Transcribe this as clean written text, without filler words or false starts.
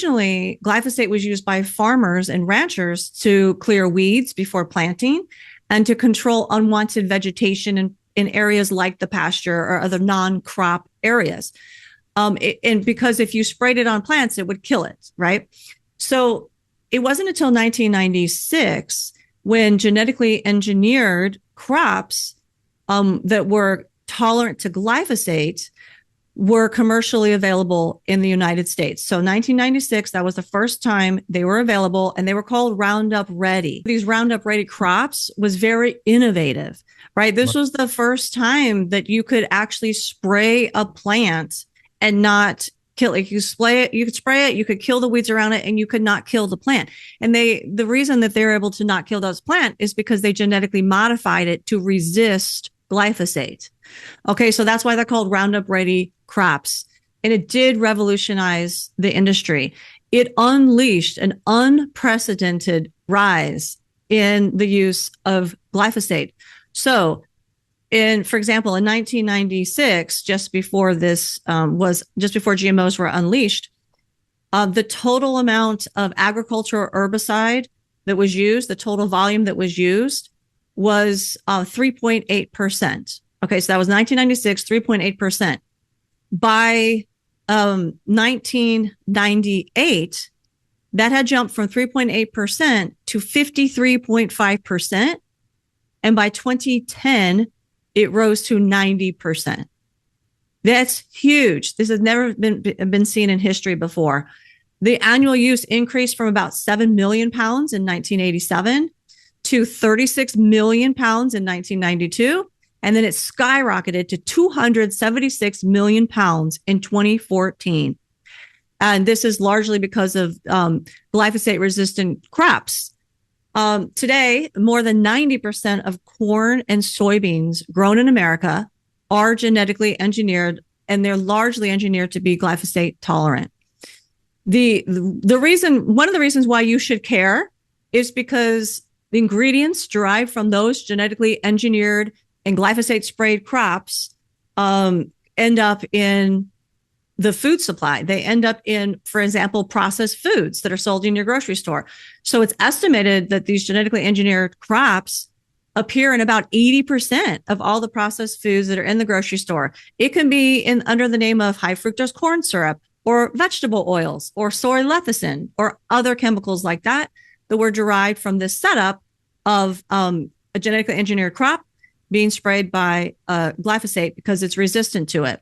Originally, glyphosate was used by farmers and ranchers to clear weeds before planting and to control unwanted vegetation in areas like the pasture or other non-crop areas. And because if you sprayed it on plants, it would kill it, right? So it wasn't until 1996 when genetically engineered crops that were tolerant to glyphosate were commercially available in the United States. So 1996, that was the first time they were available, and they were called Roundup Ready. These Roundup Ready crops was very innovative, right? This was the first time that you could actually spray a plant and not kill it. You spray it, you could spray it, you could kill the weeds around it, and you could not kill the plant. And the reason that they're able to not kill those plant is because they genetically modified it to resist glyphosate. Okay, so that's why they're called Roundup Ready crops. And it did revolutionize the industry. It unleashed an unprecedented rise in the use of glyphosate. So, for example, in 1996, just before GMOs were unleashed, the total amount of agricultural herbicide that was used, the total volume that was used, was 3.8%. Okay, so that was 1996, 3.8%. By 1998, that had jumped from 3.8% to 53.5%. And by 2010, it rose to 90%. That's huge. This has never been seen in history before. The annual use increased from about 7 million pounds in 1987 to 36 million pounds in 1992. And then it skyrocketed to 276 million pounds in 2014. And this is largely because of glyphosate-resistant crops. Today, more than 90% of corn and soybeans grown in America are genetically engineered, and they're largely engineered to be glyphosate tolerant. One of the reasons why you should care is because the ingredients derived from those genetically engineered and glyphosate sprayed crops end up in the food supply. They end up in, for example, processed foods that are sold in your grocery store. So it's estimated that these genetically engineered crops appear in about 80% of all the processed foods that are in the grocery store. It can be under the name of high fructose corn syrup or vegetable oils or soy lecithin or other chemicals like that were derived from this setup of a genetically engineered crop being sprayed by glyphosate because it's resistant to it.